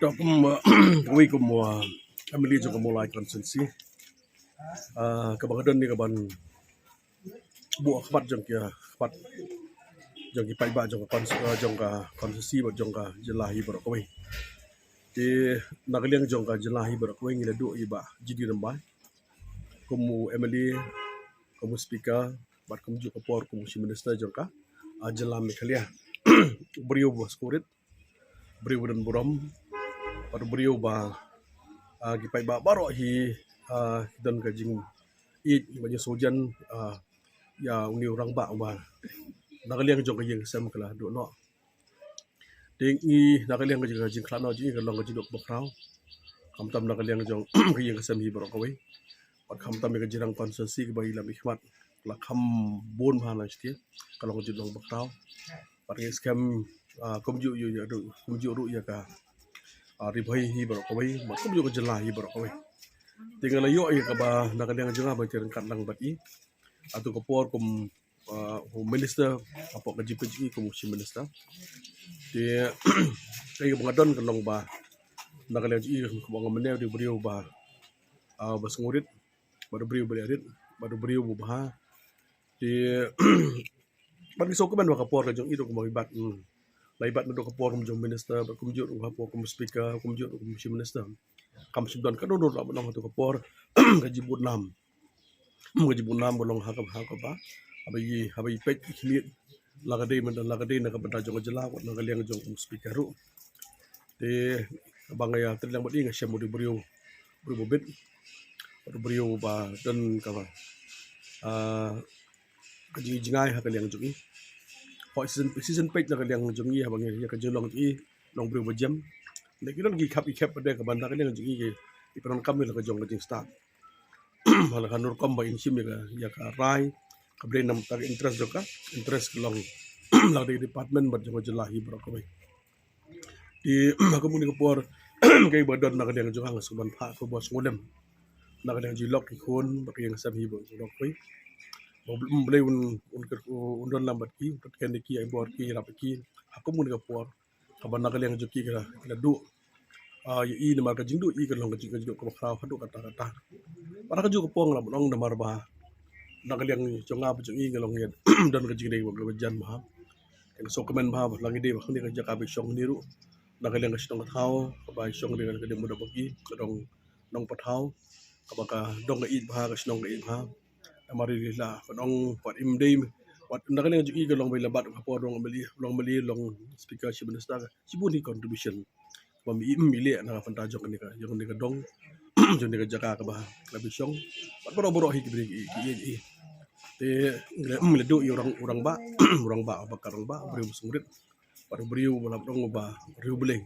Dok kami Emily juga mulai konsensi. Kebangadan ni kaban buat kepat jong kia kepat jong ki paiba jong konsensi buat jong ka jelahi berok kami. Di nakaliang jong ka jelahi berok kami ngila duk iba jadi rembai. Kamu Emily, kamu speaker, buat kamu juga por kamu si minister jong ka jelam mekalia. Beriu bos kurit, beriu dan buram. Pada beriu ba gipai ba baro hi dan gajing it banyak sojan ya uni orang ba nakaliang jong gajing sam kala do no ding i nakaliang gajing klano ji kalong gajing dok bakrau kam tam nakaliang jong gajing sam hi baro kawai pat kam tam gajirang konsensi ke bagi lam hikmat la kam bon bhana sti kalong gajing dok bakrau pat skam komju yu ya do komju ru ya ka ribai hi baro kawai mat komju gajlah hi baro kawai tinggal ayo ya kaba nakaliang jong ba tiran katlang bati atau kapor kum minister apa kaji kum si minister dia kayak mengadon kalong ba nakaliang ji kum meneu di beriu ba bas ngurit baru beriu beliarit baru beriu ba di bagi sokuman ba kapor kajong itu kum ibat laibat ndo kapor kum jong minister kum jut kapor kum speaker kum jut kum si minister kam sudan kadon do la nang tu kapor gaji bunam golong hakap ba abai pet khimit lagade nak benda jong jela wat nakaliang jong speaker ru te bangaya terlang badi ngasem di beriu bobet beriu ba dan ka ba gaji jingai hakaliang jong i ho season pet nakaliang jong i habang ya kajolong i long beriu bajam nek ilon gi khap pada ka banda kaliang jong i ipanon kami la kajong gajing start malah kanur komba insim ya ka rai kabre nam tak interest joka interest long lang di department bat jong jelahi bro ko di aku muni ko por kay badon na kadang jong ang suban pa ko bos ngolem na kadang jilok ikon bak yang sabi bo bro ko boleh undon lambat ki kat ki ay bor ki rap ki aku muni ko por kaban na kadang joki kala du i na marka jingdu i kalong kajing ko khraw hadu kata para kaju ko pong lam nong na marba nakaliang jonga bu i ngalong yet dan kajing dei wag jan ma kan so komen ba langi dei ba khni ka jaka bi song niru nakaliang kasong thau ba song dengan kadem muda bagi kadong nong pathau kabaka dong i ba ka snong i ba amari la kadong pat im dei wat nakaliang i kalong bai labat ka po dong meli long speaker si minister si buni contribution mami mili na panta jong ni ka dong jong ni ka jaka ka ba labi song pat boro hi kibri i te le do orang ba orang ba bakarang ba beriu sungrit pat beriu balap dong ba beriu beleng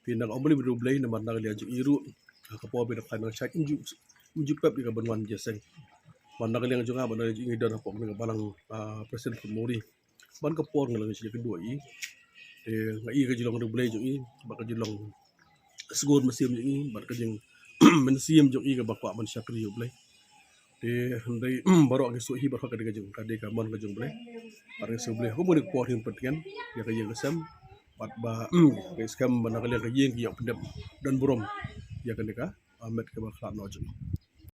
pinang omli beriu beleng na mandang li aju iru ka po bi na kan chat inju pep ka banwan jeseng mandang li aju nga ba na aju ngi dan po ni balang presiden kumuri ban ka por ngalang si kedua i ngai ka jilong beriu beleng i ba ka jilong segon mesim i ba ka jing mensiam jong i ka bakwa man syakri beleng de handai baru agi suhi ba ka de jong ka de ka man ka jong beleng parang se beleng ko mo ni por hin petian ya ka yeng sam pat ba ke skam ba na ka le ka yeng ki yok pendem dan burom ya ka de ka amet ka ba kha no jong